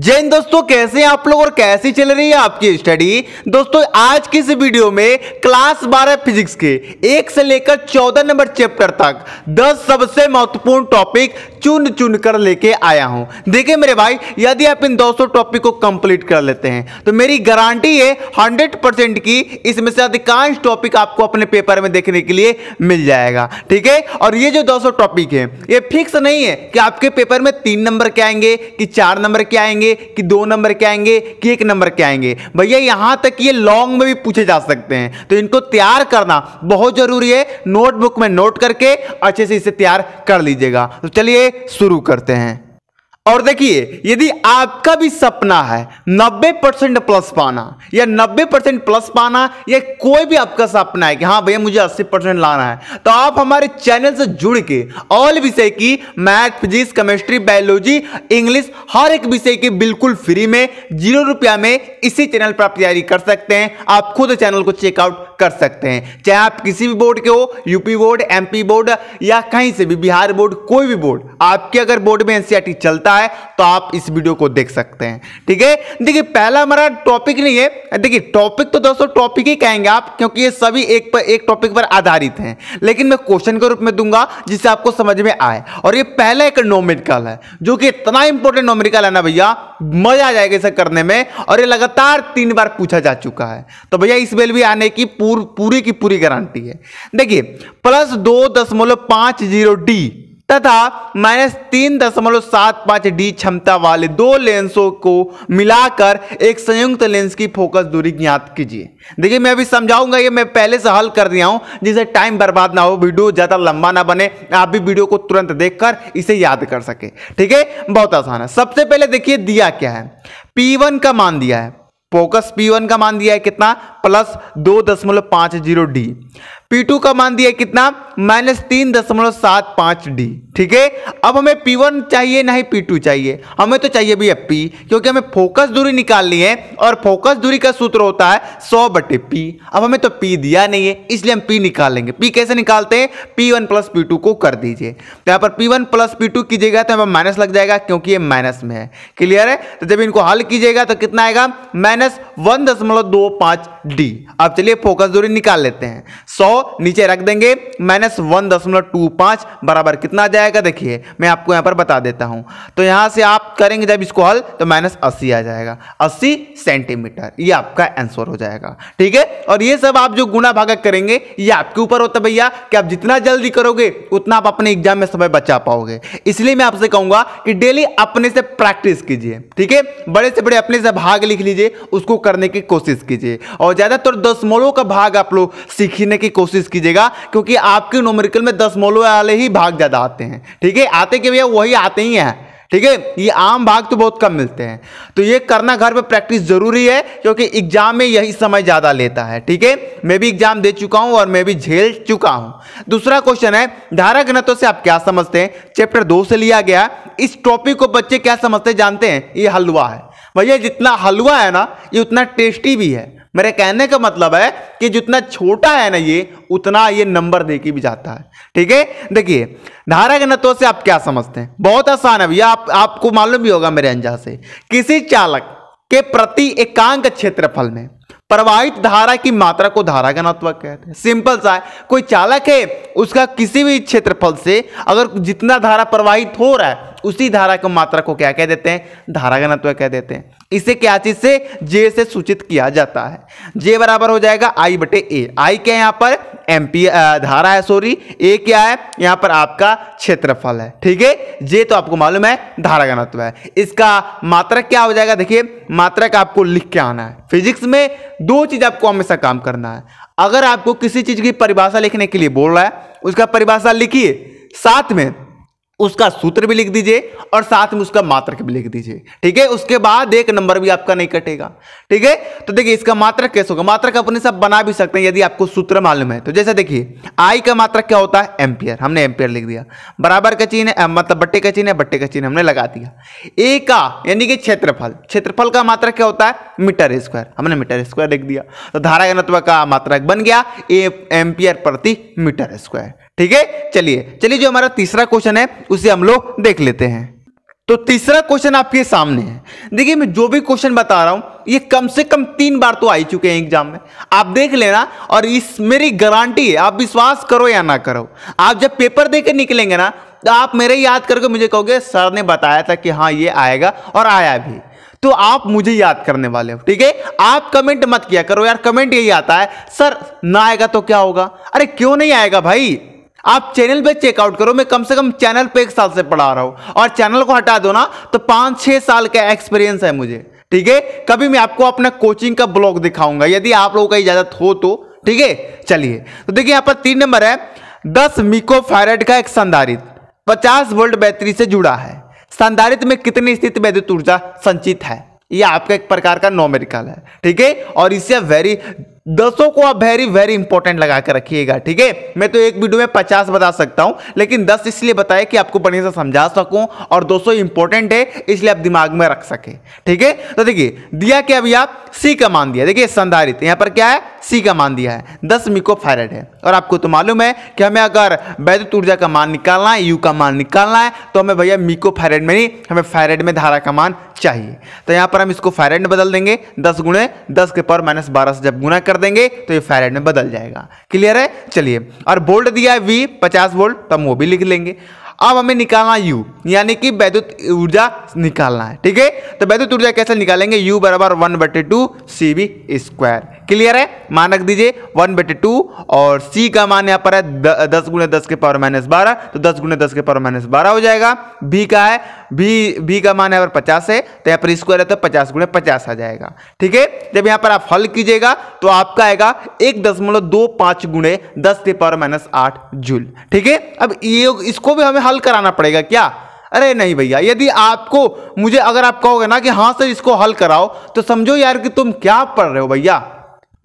जय हिंद दोस्तों, कैसे हैं आप लोग और कैसी चल रही है आपकी स्टडी। दोस्तों आज की इस वीडियो में क्लास 12 फिजिक्स के 1 से लेकर 14 नंबर चैप्टर तक 10 सबसे महत्वपूर्ण टॉपिक चुन चुन कर लेके आया हूं। देखिए मेरे भाई, यदि आप इन 200 टॉपिक को कंप्लीट कर लेते हैं तो मेरी गारंटी है 100% की इसमें से अधिकांश टॉपिक आपको अपने पेपर में देखने के लिए मिल जाएगा। ठीक है, और ये जो 200 टॉपिक है ये फिक्स नहीं है कि आपके पेपर में 3 नंबर के आएंगे कि 4 नंबर के आएंगे कि 2 नंबर के आएंगे कि 1 नंबर के आएंगे। भैया यहां तक ये लॉन्ग में भी पूछे जा सकते हैं, तो इनको तैयार करना बहुत जरूरी है। नोटबुक में नोट करके अच्छे से इसे तैयार कर लीजिएगा। तो चलिए शुरू करते हैं। और देखिए, यदि आपका भी सपना है 90% प्लस पाना या 90% प्लस पाना, या कोई भी आपका सपना है कि हाँ भैया मुझे 80% लाना है, तो आप हमारे चैनल से जुड़ के ऑल विषय की math, physics, chemistry, biology, English हर एक विषय की बिल्कुल फ्री में 0 रुपया में इसी चैनल पर आप तैयारी कर सकते हैं। आप खुद चैनल को चेकआउट कर सकते हैं, चाहे आप किसी भी बोर्ड के हो, यूपी बोर्ड, एमपी बोर्ड या कहीं से भी, बिहार बोर्ड, कोई भी बोर्ड आपके अगर बोर्ड में एनसीईआरटी चलता है तो आप इस वीडियो को देख सकते हैं। ठीक है, देखिए पहला हमारा टॉपिक नहीं है, देखिए टॉपिक तो दोस्तों टॉपिक ही कहेंगे आप, क्योंकि ये सभी एक टॉपिक पर आधारित हैं, लेकिन मैं क्वेश्चन के रूप में दूंगा जिससे आपको समझ में आए। और ये पहला एक न्यूमेरिकल है जो कि इतना इंपॉर्टेंट न्यूमेरिकल है ना भैया, मजा आ जाएगा इसे करने में, और ये लगातार 3 बार पूछा जा चुका है। तो भैया इस बेल भी आने की पूरी की पूरी गारंटी है। देखिए +2.50 डी तथा -3.75 डी क्षमता वाले 2 लेंसों को मिलाकर एक संयुक्त लेंस की फोकस दूरी ज्ञात कीजिए। देखिए मैं अभी समझाऊंगा, ये मैं पहले से हल कर दिया हूं जिससे टाइम बर्बाद ना हो, वीडियो ज्यादा लंबा ना बने, आप भी वीडियो को तुरंत देखकर इसे याद कर सके। ठीक है, बहुत आसान है। सबसे पहले देखिए दिया क्या है, P1 का मान दिया है, फोकस P1 का मान दिया है कितना, +2.50 डी। P2 का मान दिया है कितना, -3.75 डी। ठीक है, अब हमें P1 चाहिए नहीं P2 चाहिए, हमें तो चाहिए भैया P, क्योंकि हमें फोकस दूरी निकालनी है और फोकस दूरी का सूत्र होता है 100/P। अब हमें तो P दिया नहीं है, इसलिए हम P निकालेंगे। P कैसे निकालते हैं, P1 + P2 को कर दीजिए। तो यहाँ पर P1 + P2 कीजिएगा तो हमें माइनस लग जाएगा, क्योंकि ये माइनस में है। क्लियर है, तो जब इनको हल कीजिएगा तो कितना आएगा, -1.25 डी। अब चलिए फोकस दूरी निकाल लेते हैं। 100 नीचे रख देंगे, -1.25 बराबर कितना आ जाएगा, देखिए मैं आपको यहां पर बता देता हूं। तो यहां से आप करेंगे जब इसको हल तो -80 आ जाएगा, 80 सेंटीमीटर, ये आपका आंसर हो जाएगा। ठीक है, और ये सब आप जो गुणा भागा करेंगे ये आपके ऊपर होता है भैया, कि आप जितना जल्दी करोगे उतना आप अपने एग्जाम में समय बचा पाओगे। इसलिए मैं आपसे कहूंगा कि डेली अपने से प्रैक्टिस कीजिए। ठीक है, बड़े से बड़े अपने से भाग लिख लीजिए, उसको करने की कोशिश कीजिए, और ज्यादातर दशमलव का भाग आप लोग सीखने की कोशिश कीजिएगा, क्योंकि आपके न्यूमेरिकल में दशमलव वाले ही भाग ज्यादा आते हैं। ठीक है, आते के भैया वही आते ही हैं। ठीक है, ये आम भाग तो बहुत कम मिलते हैं, तो ये करना घर पे प्रैक्टिस जरूरी है, क्योंकि एग्जाम में यही समय ज्यादा लेता है। ठीक है, मैं भी एग्जाम दे चुका हूं और मैं भी झेल चुका हूं। दूसरा क्वेश्चन है, धारा घनत्व से आप क्या समझते हैं, चैप्टर 2 से लिया गया। इस टॉपिक को बच्चे क्या समझते हैं जानते हैं, ये हलवा है भैया। जितना हलवा है ना ये उतना टेस्टी भी है। मेरे कहने का मतलब है कि जितना छोटा है ना ये, उतना ये नंबर दे के भी जाता है। ठीक है, देखिए धारा घनत्व से आप क्या समझते हैं, बहुत आसान है भैया, आपको मालूम भी होगा मेरे अंदाज से। किसी चालक के प्रति एकांक क्षेत्रफल में प्रवाहित धारा की मात्रा को धारा घनत्व कहते हैं। सिंपल सा है, कोई चालक है, उसका किसी भी क्षेत्रफल से अगर जितना धारा प्रवाहित हो रहा है उसी धारा की मात्रा को क्या कह देते हैं, धारा घनत्व कह देते हैं। इसे क्या चीज से, J से सूचित किया जाता है। J बराबर हो जाएगा I/A। I क्या है यहाँ पर, एम्पियर धारा है, सॉरी, A क्या है यहाँ पर आपका क्षेत्रफल है। ठीक है, J तो आपको मालूम है धारा घनत्व है। इसका मात्रक क्या हो जाएगा, देखिए मात्रक आपको लिख के आना है। फिजिक्स में 2 चीज आपको हमेशा काम करना है। अगर आपको किसी चीज की परिभाषा लिखने के लिए बोल रहा है, उसका परिभाषा लिखिए, साथ में उसका सूत्र भी लिख दीजिए और साथ में उसका मात्रक भी लिख दीजिए। ठीक है, उसके बाद 1 नंबर भी आपका नहीं कटेगा। ठीक है, तो देखिए इसका मात्रक कैसे होगा, मात्रक अपने सब बना भी सकते हैं यदि आपको सूत्र मालूम है। तो जैसे देखिए I का मात्रक क्या होता है, एम्पियर, हमने एम्पियर लिख दिया। बराबर का चिन्ह है, मतलब बट्टे का चिन्ह है, बट्टे का चिन्ह हमने लगा दिया। A का यानी कि क्षेत्रफल, क्षेत्रफल का मात्रक क्या होता है, मीटर स्क्वायर, हमने मीटर स्क्वायर लिख दिया। तो धारा घनत्व का मात्रक बन गया एम्पियर प्रति मीटर स्क्वायर। ठीक है, चलिए जो हमारा तीसरा क्वेश्चन है उसे हम लोग देख लेते हैं। तो तीसरा क्वेश्चन आपके सामने है। देखिए मैं जो भी क्वेश्चन बता रहा हूं ये कम से कम 3 बार तो आ ही चुके हैं एग्जाम में, आप देख लेना। और इस मेरी गारंटी है, आप विश्वास करो या ना करो, आप जब पेपर दे के निकलेंगे ना तो आप मेरे याद करके मुझे कहोगे सर ने बताया था कि हाँ ये आएगा, और आया भी। तो आप मुझे याद करने वाले हो, ठीक है। आप कमेंट मत किया करो यार, कमेंट यही आता है सर ना आएगा तो क्या होगा। अरे क्यों नहीं आएगा भाई, आप चैनल पे चेकआउट करो। मैं कम से कम चैनल पे 1 साल से पढ़ा रहा हूं, और चैनल को हटा दो ना तो 5-6 साल का एक्सपीरियंस है मुझे, ठीक है। कभी मैं आपको अपना कोचिंग का ब्लॉग दिखाऊंगा यदि आप लोगों का इजाजत हो तो, ठीक है। चलिए तो देखिए यहां पर 3 नंबर है, 10 मिकोफैरेड का एक संधारित्र 50 वोल्ट बैटरी से जुड़ा है, संधारित्र में कितनी स्थित विद्युत ऊर्जा संचित है। यह आपका एक प्रकार का न्यूमेरिकल है, ठीक है। और इससे दसों को आप वेरी वेरी इंपॉर्टेंट लगा कर रखिएगा, ठीक है। मैं तो एक वीडियो में 50 बता सकता हूं, लेकिन 10 इसलिए बताया कि आपको बढ़िया से समझा सकूं, और 200 इंपॉर्टेंट है इसलिए आप दिमाग में रख सके, ठीक है। तो देखिए दिया क्या भैया, सी का मान दिया। देखिए संधारित्र यहां पर क्या है, सी का मान दिया है, 10 मिकोफैरेड है। और आपको तो मालूम है कि हमें अगर विद्युत ऊर्जा का मान निकालना है, यू का मान निकालना है, तो हमें भैया मिकोफैरेड में नहीं, हमें फैरेड में धारा का मान चाहिए। तो यहां पर हम इसको फैरेड में बदल देंगे, 10 गुणे 10 के पावर -12 से जब गुणा कर देंगे तो ये फैरेड में बदल जाएगा। क्लियर है। चलिए और वोल्ट दिया है V 50 वोल्ट, तो हम वो भी लिख लेंगे। अब हमें निकालना U, यानी कि विद्युत ऊर्जा निकालना है, ठीक है। तो विद्युत ऊर्जा कैसे निकालेंगे, U बराबर 1/2 CV स्क्वायर। क्लियर है, मान रख दीजिए 1/2, और C का मान यहाँ पर है 10 गुणे 10 के पावर -12, तो 10 गुणे 10 के पावर -12 हो जाएगा। B का है, B का मान यहाँ पर 50 है, तो यहाँ पर स्क्वायर है तो 50 गुणे 50 आ जाएगा, ठीक है। जब यहाँ पर आप हल कीजिएगा तो आपका आएगा 1.25 गुणे 10 के पावर -8 जूल, ठीक है। अब ये इसको भी हमें हल कराना पड़ेगा क्या, अरे नहीं भैया। यदि आपको मुझे अगर आप कहोगे ना कि हाँ सर इसको हल कराओ, तो समझो यार कि तुम क्या पढ़ रहे हो भैया,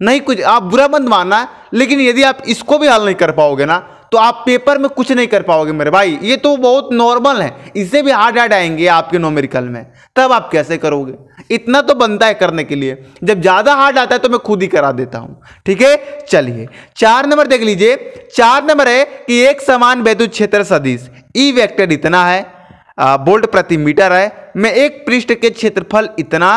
नहीं कुछ आप बुरा मत मानना, लेकिन यदि आप इसको भी हल नहीं कर पाओगे ना तो आप पेपर में कुछ नहीं कर पाओगे मेरे भाई। ये तो बहुत नॉर्मल है, इससे भी हार्ड आएंगे आपके न्यूमेरिकल में, तब आप कैसे करोगे। इतना तो बनता है करने के लिए, जब ज्यादा हार्ड आता है तो मैं खुद ही करा देता हूं, ठीक है। चलिए 4 नंबर देख लीजिए। 4 नंबर है कि एक समान विद्युत क्षेत्र सदिश ई वेक्टर इतना है, वोल्ट प्रति मीटर है, में एक पृष्ठ के क्षेत्रफल इतना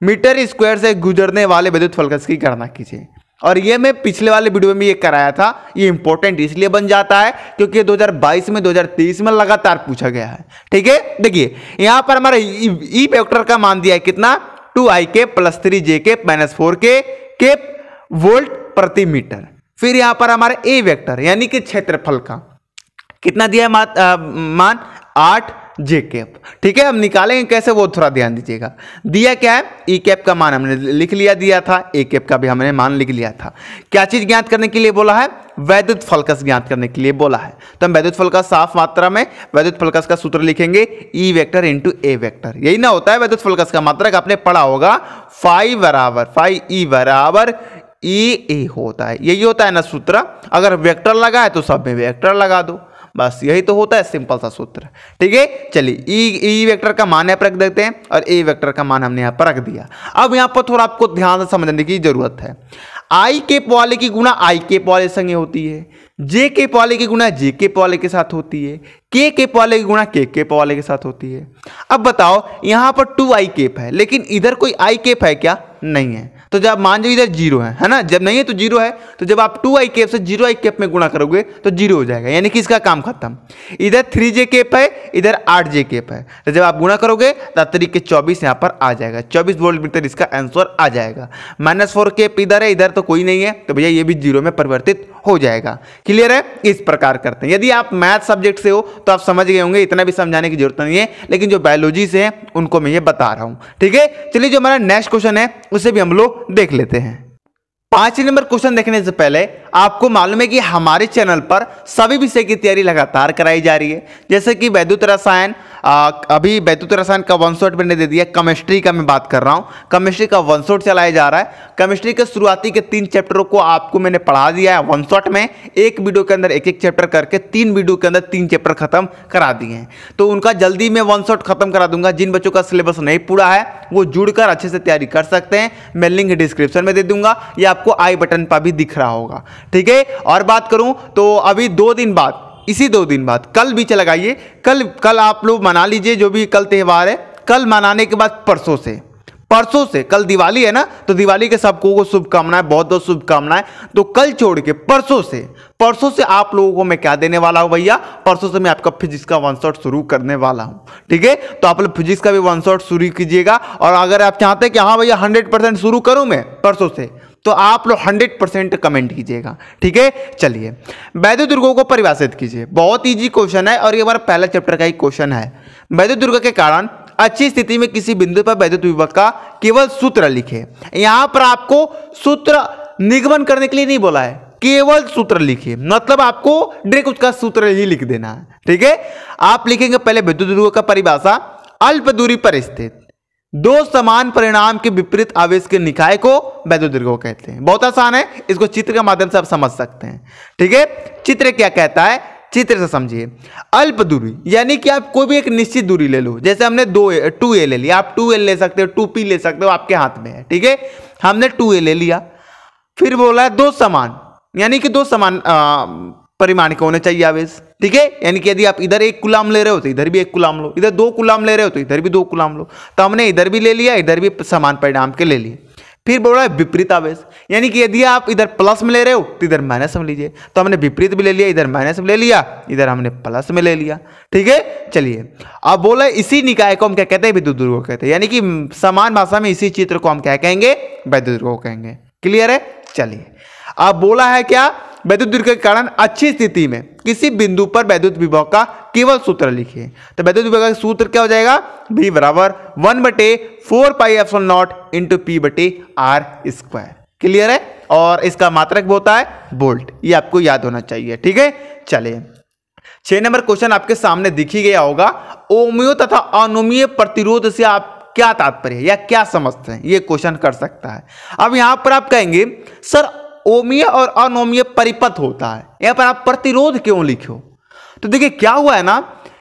मीटर स्क्वायर से गुजरने वाले विद्युत फलक की गणना कीजिए। और ये मैं पिछले वाले वीडियो में ये कराया था। ये इंपॉर्टेंट इसलिए बन जाता है क्योंकि 2022 में 2023 में लगातार पूछा गया है, ठीक है। देखिए यहां पर हमारा ई वेक्टर का मान दिया है कितना, 2ik + 3j -4k वोल्ट प्रति मीटर। फिर यहां पर हमारा ए वेक्टर यानी कि क्षेत्रफल का कितना दिया है मान 8j, ठीक है। हम निकालेंगे कैसे वो थोड़ा ध्यान दीजिएगा। दिया क्या है, ई कैप का मान हमने लिख लिया, दिया था ए कैप का भी हमने मान लिख लिया था। क्या चीज ज्ञात करने के लिए बोला है, वैद्युत फलकस ज्ञात करने के लिए बोला है। तो हम वैद्युत फलकस साफ मात्रा में वैद्युत फलकस का सूत्र लिखेंगे ई वेक्टर इंटू ए वेक्टर। यही ना होता है वैद्युत फलकस का मात्रक, आपने पढ़ा होगा फाई ई बराबर ई ए होता है, यही होता है ना सूत्र। अगर वेक्टर लगा है तो सब में वेक्टर लगा दो, बस यही तो होता है, सिंपल सा सूत्र, ठीक है। चलिए ई वेक्टर का मान यहाँ पर रख देते हैं और ए वेक्टर का मान हमने यहाँ पर रख दिया। अब यहाँ पर थोड़ा आपको ध्यान से समझने की जरूरत है। आई कैप वाले की गुणा आई कैप वाले संगे होती है, जे कैप वाले की गुणा जे कैप वाले के साथ होती है, के कैप वाले की गुणा के कैप वाले के साथ होती है। अब बताओ यहाँ पर 2i कैप है, लेकिन इधर कोई आई कैप है क्या, नहीं है। तो जब मान जाओ इधर 0 है ना, जब नहीं है तो 0 है, तो जब आप 2i कैप से 0i कैप में गुणा करोगे तो 0 हो जाएगा, यानी कि इसका काम खत्म। इधर 3j कैप है, इधर 8j कैप है, तो जब आप गुणा करोगे तो 3 के 24 यहाँ पर आ जाएगा, 24 वोल्ट मीटर इसका आंसर आ जाएगा। -4 कैप इधर है, इधर तो कोई नहीं है, तो भैया ये भी 0 में परिवर्तित हो जाएगा। क्लियर है, इस प्रकार करते हैं। यदि आप मैथ सब्जेक्ट से हो तो आप समझ गए होंगे, इतना भी समझाने की जरूरत नहीं है, लेकिन जो बायोलॉजी से है उनको मैं ये बता रहा हूं, ठीक है। चलिए जो हमारा नेक्स्ट क्वेश्चन है उसे भी हम लोग देख लेते हैं। 5 नंबर क्वेश्चन देखने से पहले आपको मालूम है कि हमारे चैनल पर सभी विषय की तैयारी लगातार कराई जा रही है, जैसे कि वैद्युत रसायन, अभी वैद्युत रसायन का 1 शॉट मैंने दे दिया। केमिस्ट्री का मैं बात कर रहा हूँ, केमिस्ट्री का 1 शॉट चलाया जा रहा है। केमिस्ट्री के शुरुआती के 3 चैप्टरों को आपको मैंने पढ़ा दिया है 1 शॉट में, एक वीडियो के अंदर एक चैप्टर करके 3 वीडियो के अंदर 3 चैप्टर खत्म करा दिए हैं। तो उनका जल्दी मैं 1 शॉट खत्म करा दूंगा। जिन बच्चों का सिलेबस नहीं पूरा है वो जुड़कर अच्छे से तैयारी कर सकते हैं, मैं लिंक डिस्क्रिप्शन में दे दूंगा, या आपको आई बटन पर भी दिख रहा होगा, ठीक है। और बात करूं तो अभी 2 दिन बाद इसी 2 दिन बाद, कल बीच लगाइए, कल आप लोग मना लीजिए जो भी कल त्यौहार है, कल मनाने के बाद परसों से कल दिवाली है ना, तो दिवाली के सबको को शुभकामनाएं, बहुत बहुत शुभकामनाएं। तो कल छोड़ के परसों से आप लोगों को मैं क्या देने वाला हूं भैया, परसों से मैं आपका फिजिक्स का 1 शॉट शुरू करने वाला हूं। ठीक है, तो आप लोग फिजिक्स का भी 1 शॉट शुरू कीजिएगा। और अगर आप चाहते हैं कि हाँ भैया 100% शुरू करूं मैं परसों से, तो आप लोग 100% कमेंट कीजिएगा। ठीक है, चलिए वैद्युत दुर्गों को परिभाषित कीजिए। बहुत इजी क्वेश्चन है और ये हमारा पहला चैप्टर का ही क्वेश्चन है। वैद्युत दुर्ग के कारण अच्छी स्थिति में किसी बिंदु पर वैद्युत विभव का केवल सूत्र लिखे। यहां पर आपको सूत्र निगमन करने के लिए नहीं बोला है, केवल सूत्र लिखिए, मतलब आपको डायरेक्ट उसका सूत्र ही लिख देना है। ठीक है, आप लिखेंगे पहले वैद्युत दुर्ग का परिभाषा, अल्प दूरी पर स्थित 2 समान परिणाम के विपरीत आवेश के निकाय को वैद्युत दुर्ग कहते हैं। बहुत आसान है, इसको चित्र के माध्यम से आप समझ सकते हैं। ठीक है, चित्र क्या कहता है, चित्र से समझिए। अल्प दूरी यानी कि आप कोई भी एक निश्चित दूरी ले लो, जैसे हमने 2a ले लिया, आप 2l ले सकते हो, 2p ले सकते हो, आपके हाथ में है। ठीक है, हमने 2a ले लिया, फिर बोला 2 समान, यानी कि 2 समान परिमाण के होने चाहिए आवेश। ठीक है, यानी कि यदि आप इधर 1 कूलम ले रहे हो तो इधर भी 1 कूलम लो, इधर 2 कूलम ले रहे हो तो इधर भी 2 कूलम लो। तो हमने इधर भी ले लिया, इधर भी समान परिणाम के ले लिए। फिर बोल रहा है विपरीत आवेश, यानी कि यदि आप इधर प्लस में ले रहे हो तो इधर माइनस में लीजिए। तो हमने विपरीत भी ले लिया, इधर माइनस में ले लिया, इधर हमने प्लस में ले लिया। ठीक है, चलिए अब बोला इसी निकाय को हम क्या कहते हैं, विद्युत दुर्ग कहते हैं। यानी कि समान भाषा में इसी चित्र को हम क्या कहेंगे, वैद्युत दुर्ग कहेंगे। क्लियर है, चलिए अब बोला है क्या, वैद्युत दुर्ग के कारण अच्छी स्थिति में किसी बिंदु पर वैद्युत विभव का केवल सूत्र लिखिए। तो वैद्युत विभव का सूत्र क्या हो जाएगा, V बराबर 1/4πε0 इंटू P/R²। क्लियर है, और इसका मात्रक होता है वोल्ट, ये आपको याद होना चाहिए। ठीक है, चलिए 6 नंबर क्वेश्चन आपके सामने दिख ही गया होगा। ओमियो तथा अनोमीय प्रतिरोध से आप क्या तात्पर्य है या क्या समझते हैं, ये क्वेश्चन कर सकता है। अब यहां पर आप कहेंगे सर ओमीय और अनोमीय परिपथ होता है, यहां पर आप प्रतिरोध क्यों लिखो। तो देखिए क्या हुआ है ना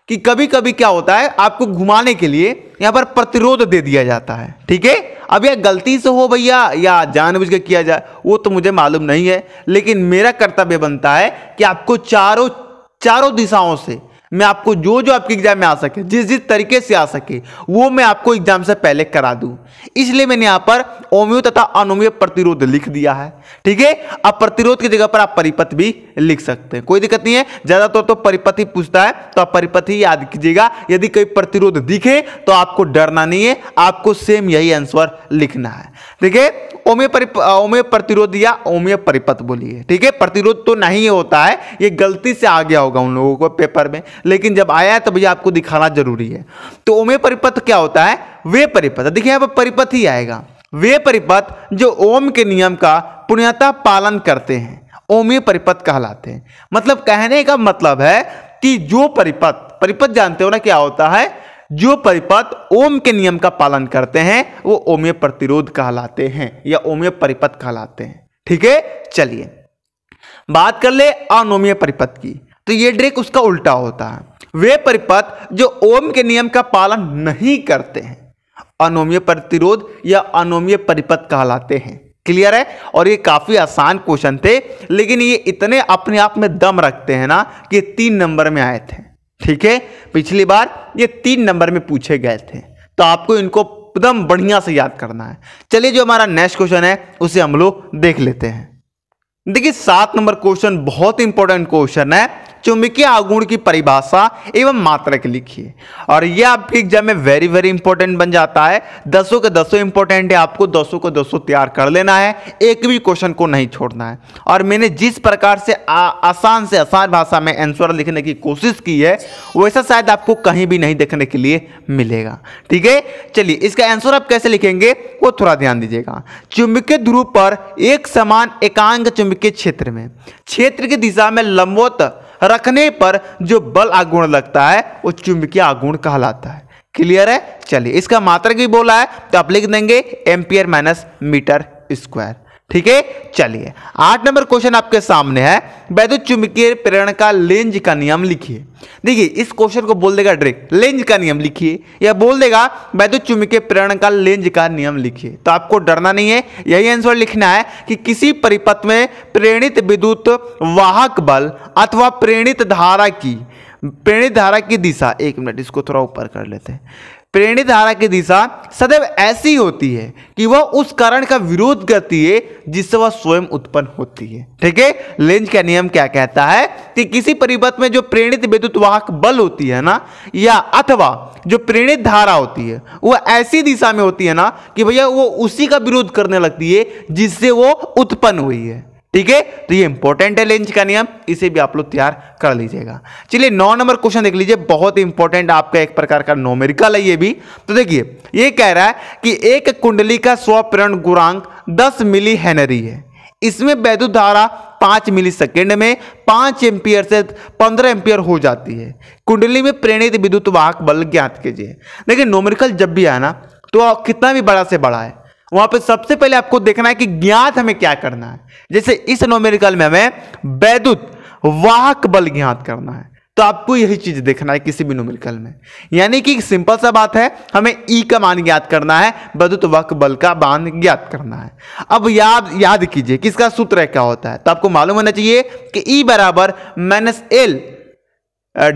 कि कभी कभी क्या होता है, आपको घुमाने के लिए यहां पर प्रतिरोध दे दिया जाता है। ठीक है, अब यह गलती से हो भैया या जानबूझ के किया जाए वो तो मुझे मालूम नहीं है, लेकिन मेरा कर्तव्य बनता है कि आपको चारों दिशाओं से मैं आपको जो आपके एग्जाम में आ सके, जिस तरीके से आ सके वो मैं आपको एग्जाम से पहले करा दूं। इसलिए मैंने यहां पर ओमियो तथा अनोमीय प्रतिरोध लिख दिया है। ठीक है, अब प्रतिरोध की जगह पर आप परिपथ भी लिख सकते हैं, कोई दिक्कत नहीं है। ज्यादातर तो परिपथ ही पूछता है, तो आप परिपथ ही याद कीजिएगा। यदि कोई प्रतिरोध दिखे तो आपको डरना नहीं है, आपको सेम यही आंसर लिखना है। ठीक है, ओमिय प्रतिरोध या ओमिय परिपथ बोलिए। ठीक है, प्रतिरोध तो नहीं होता है, ये गलती से आ गया होगा उन लोगों को पेपर में, लेकिन जब आया है तो भैया आपको दिखाना जरूरी है। तो ओमिय परिपथ क्या होता है, वे परिपथ, देखिए यहां पर परिपथ ही आएगा, वे परिपथ जो ओम के नियम का पूर्णतः पालन करते हैं ओमिय परिपथ कहलाते हैं। मतलब कहने का मतलब है कि जो परिपथ जानते हो ना क्या होता है, जो परिपथ ओम के नियम का पालन करते हैं वो ओमिय प्रतिरोध कहलाते हैं या ओमिय परिपथ कहलाते हैं। ठीक है, चलिए बात कर ले अनोमीय परिपथ की, तो ये डायरेक्ट उसका उल्टा होता है। वे परिपथ जो ओम के नियम का पालन नहीं करते हैं अनोमीय प्रतिरोध या अनोमीय परिपथ कहलाते हैं। क्लियर है, और ये काफी आसान क्वेश्चन थे, लेकिन ये इतने अपने आप में दम रखते हैं ना कि 3 नंबर में आए थे। ठीक है, पिछली बार ये 3 नंबर में पूछे गए थे, तो आपको इनको एकदम बढ़िया से याद करना है। चलिए जो हमारा नेक्स्ट क्वेश्चन है उसे हम लोग देख लेते हैं। देखिए 7 नंबर क्वेश्चन बहुत इंपॉर्टेंट क्वेश्चन है, चुंबकीय आघूर्ण की परिभाषा एवं मात्रक लिखिए। और यह आपके एग्जाम में वेरी वेरी इंपॉर्टेंट बन जाता है। 10 के 10 इंपॉर्टेंट है, आपको 10 को 10 तैयार कर लेना है, एक भी क्वेश्चन को नहीं छोड़ना है। और मैंने जिस प्रकार से आसान से आसान भाषा में आंसर लिखने की कोशिश की है वैसा शायद आपको कहीं भी नहीं देखने के लिए मिलेगा। ठीक है, चलिए इसका आंसर आप कैसे लिखेंगे वो थोड़ा ध्यान दीजिएगा। चुंबकीय ध्रुव पर एक समान एकांक चुंबकीय क्षेत्र में क्षेत्र की दिशा में लंबवत रखने पर जो बल आघूर्ण लगता है वो चुंबकीय आघूर्ण कहलाता है। क्लियर है, चलिए इसका मात्रक भी बोला है तो आप लिख देंगे एम्पियर माइनस मीटर स्क्वायर। ठीक है, चलिए 8 नंबर क्वेश्चन आपके सामने है, वैद्युत चुंबकीय प्रेरण का लेंज का नियम लिखिए। देखिए इस क्वेश्चन को बोल देगा डायरेक्ट लेंज का नियम लिखिए, या बोल देगा वैद्युत चुंबकीय प्रेरण का लेंज का नियम लिखिए। तो आपको डरना नहीं है, यही आंसर लिखना है कि किसी परिपथ में प्रेरित विद्युत वाहक बल अथवा प्रेरित धारा की दिशा, एक मिनट इसको थोड़ा ऊपर कर लेते हैं। प्रेरित धारा की दिशा सदैव ऐसी होती है कि वह उस कारण का विरोध करती है जिससे वह स्वयं उत्पन्न होती है। ठीक है, लेंज का नियम क्या कहता है कि किसी परिपथ में जो प्रेरित विद्युत वाहक बल होती है ना, या अथवा जो प्रेरित धारा होती है वह ऐसी दिशा में होती है ना कि भैया वो उसी का विरोध करने लगती है जिससे वो उत्पन्न हुई है। ठीक है, तो ये इंपॉर्टेंट है लेंज का नियम, इसे भी आप लोग तैयार कर लीजिएगा। चलिए 9 नंबर क्वेश्चन देख लीजिए, बहुत इंपॉर्टेंट आपका एक प्रकार का न्यूमेरिकल है ये भी। तो देखिए ये कह रहा है कि एक कुंडली का स्वप्रेरण गुणांक 10 मिली हेनरी है, इसमें वैद्युत धारा 5 मिली सेकेंड में 5 एम्पियर से 15 एम्पियर हो जाती है। कुंडली में प्रेरित विद्युत वाहक बल ज्ञात कीजिए। देखिए न्यूमेरिकल जब भी आया ना तो कितना भी बड़ा से बड़ा है, वहां पे सबसे पहले आपको देखना है कि ज्ञात हमें क्या करना है। जैसे इस न्यूमेरिकल में हमें वैद्युत वाहक बल ज्ञात करना है, तो आपको यही चीज देखना है किसी भी न्यूमेरिकल में। यानी कि सिंपल सा बात है, हमें ई का मान ज्ञात करना है, वैद्युत वाहक बल का मान ज्ञात करना है। अब याद कीजिए किसका सूत्र क्या होता है, तो आपको मालूम होना चाहिए कि ई बराबर -L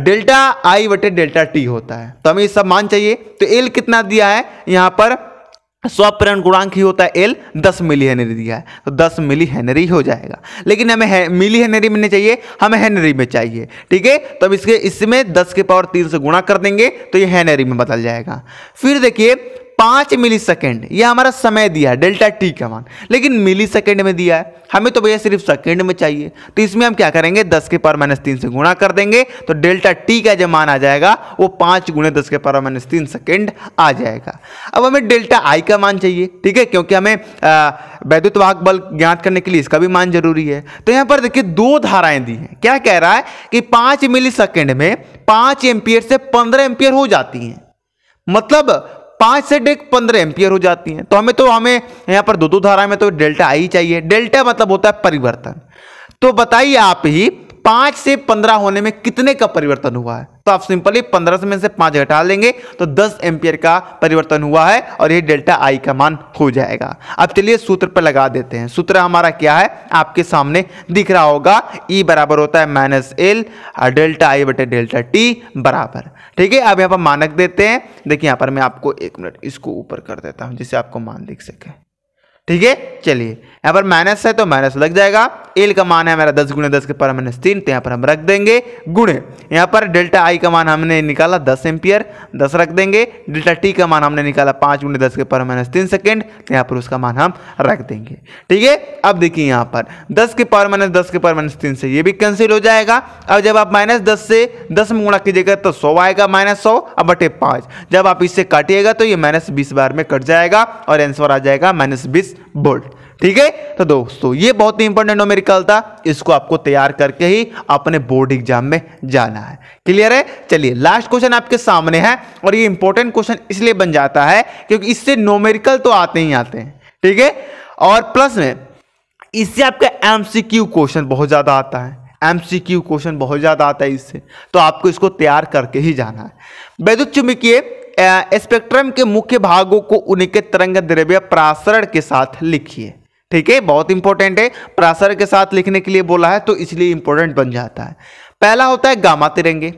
डेल्टा आई बटे डेल्टा टी होता है। तो हमें ये सब मान चाहिए। तो एल कितना दिया है, यहां पर स्वप्रेरण गुणांक ही होता है एल, 10 मिली हेनरी दिया है, तो 10 मिली हेनरी हो जाएगा। लेकिन हमें मिली हेनरी में नहीं चाहिए, हमें हेनरी में चाहिए। ठीक है, तो अब इसमें 10 के पावर 3 से गुणा कर देंगे तो ये हेनरी में बदल जाएगा। फिर देखिए 5 मिली सेकेंड, यह हमारा समय दिया है डेल्टा टी का मान, लेकिन मिली सेकेंड में दिया है, हमें तो भैया सिर्फ सेकेंड में चाहिए। तो इसमें हम क्या करेंगे, 10 के पावर -3 से गुणा कर देंगे, तो डेल्टा टी का जो मान आ जाएगा वो 5 × 10 के पावर -3 सेकेंड आ जाएगा। अब हमें डेल्टा आई का मान चाहिए। ठीक है, क्योंकि हमें वैद्युत वाहक बल ज्ञात करने के लिए इसका भी मान जरूरी है। तो यहाँ पर देखिए 2 धाराएं दी हैं। क्या कह रहा है कि 5 मिली सेकेंड में 5 एम्पियर से 15 एम्पियर हो जाती हैं, मतलब 5 से 15 एम्पियर हो जाती हैं। तो हमें यहाँ पर 2 धारा में तो डेल्टा आई चाहिए। डेल्टा मतलब होता है परिवर्तन। तो बताइए आप ही 5 से 15 होने में कितने का परिवर्तन हुआ है, तो आप सिंपली 15 में से 5 घटा लेंगे तो 10 एम्पियर का परिवर्तन हुआ है और ये डेल्टा आई का मान हो जाएगा। अब चलिए सूत्र पर लगा देते हैं। सूत्र हमारा क्या है, आपके सामने दिख रहा होगा, ई बराबर होता है -L डेल्टा आई बटे डेल्टा टी बराबर। ठीक है, अब यहाँ पर मानक देते हैं। देखिए यहाँ पर मैं आपको 1 मिनट इसको ऊपर कर देता हूँ जिससे आपको मान दिख सके। ठीक है, चलिए यहाँ पर माइनस है तो माइनस लग जाएगा। एल का मान है हमारा 10 × 10 के पावर -3, तो यहाँ पर हम रख देंगे गुणे। यहाँ पर डेल्टा आई का मान हमने निकाला 10 एम्पियर, 10 रख देंगे। डेल्टा टी का मान हमने निकाला 5 × 10 के पावर -3 सेकेंड, तो यहाँ पर उसका मान हम रख देंगे। ठीक है, अब देखिए यहाँ पर 10 के पावर -10 के पावर -3 से ये भी कैंसिल हो जाएगा। अब जब आप -10 से 10 में गुणा कीजिएगा तो 100 आएगा, -100 अब बटे 5। जब आप इससे काटिएगा तो ये -20 बार में कट जाएगा और आंसर आ जाएगा -20 वोल्ट। ठीक है, तो दोस्तों ये बहुत ही इंपॉर्टेंट न्यूमेरिकल था, इसको आपको तैयार करके ही अपने बोर्ड एग्जाम में जाना है। क्लियर है, चलिए लास्ट क्वेश्चन आपके सामने है और ये इंपॉर्टेंट क्वेश्चन इसलिए बन जाता है क्योंकि इससे न्यूमेरिकल तो आते ही आते हैं। ठीक है, और प्लस में इससे आपका एमसीक्यू क्वेश्चन बहुत ज्यादा आता है, एमसीक्यू क्वेश्चन बहुत ज्यादा आता है इससे, तो आपको इसको तैयार करके ही जाना है। वैद्युत चुंबकीय स्पेक्ट्रम के मुख्य भागों को उनके तरंग द्रव्य प्रासरण के साथ लिखिए। ठीक है, बहुत इंपॉर्टेंट है, प्रासरण के साथ लिखने के लिए बोला है तो इसलिए इंपॉर्टेंट बन जाता है। पहला होता है गामा तिरंगे,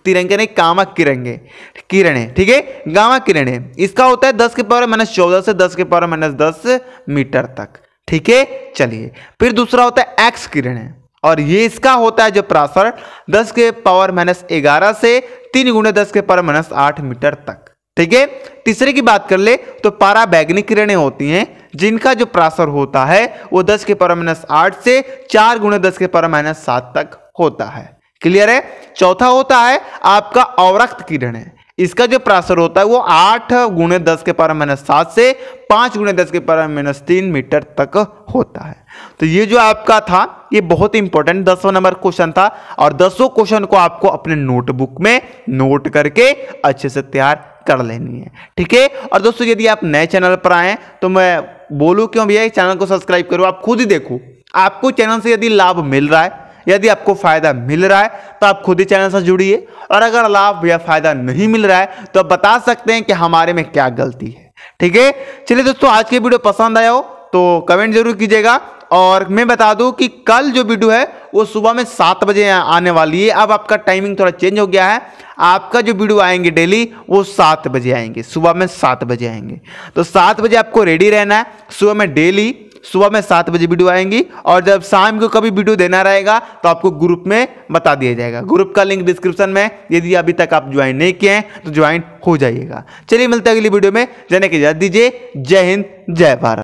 तिरंगे नहीं गामा किरणें। ठीक है, गामा किरणें इसका होता है 10 के पावर -14 से 10 के पावर -10 मीटर तक। ठीक है, चलिए फिर दूसरा होता है एक्स किरणें, और ये इसका होता है जो प्रासरण 10 के पावर -11 से 3 × 10 के पावर -8 मीटर तक। ठीक है, तीसरे की बात कर ले तो पाराबैंगनी किरणें होती हैं जिनका जो प्रासर होता है वो 10 के पावर -8 से 4 × 10 के पावर -7 तक होता है। क्लियर है, चौथा होता है आपका अवरक्त किरणें, इसका जो प्रासर होता है वो 8 × 10 के पावर -7 से 5 × 10 के पावर -3 मीटर तक होता है। तो ये जो आपका था ये बहुत इंपॉर्टेंट 10वां नंबर क्वेश्चन था और 10 क्वेश्चन को आपको अपने नोटबुक में नोट करके अच्छे से तैयार कर लेनी है। ठीक है, और दोस्तों यदि आप नए चैनल पर आए तो मैं बोलूँ क्यों भैया चैनल को सब्सक्राइब करो, आप खुद ही देखो, आपको चैनल से यदि लाभ मिल रहा है, यदि आपको फायदा मिल रहा है तो आप खुद ही चैनल से जुड़िए, और अगर लाभ या फायदा नहीं मिल रहा है तो आप बता सकते हैं कि हमारे में क्या गलती है। ठीक है, चलिए दोस्तों, आज की वीडियो पसंद आया हो तो कमेंट जरूर कीजिएगा। और मैं बता दूं कि कल जो वीडियो है वो सुबह में 7 बजे आने वाली है। अब आपका टाइमिंग थोड़ा चेंज हो गया है, आपका जो वीडियो आएंगे डेली वो 7 बजे आएंगे, सुबह में 7 बजे आएंगे। तो 7 बजे आपको रेडी रहना है, सुबह में डेली सुबह में 7 बजे वीडियो आएंगी। और जब शाम को कभी वीडियो देना रहेगा तो आपको ग्रुप में बता दिया जाएगा। ग्रुप का लिंक डिस्क्रिप्शन में, यदि अभी तक आप ज्वाइन नहीं किए हैं तो ज्वाइन हो जाइएगा। चलिए मिलते हैं अगली वीडियो में, जाने की इजाजत दीजिए। जय हिंद, जय भारत।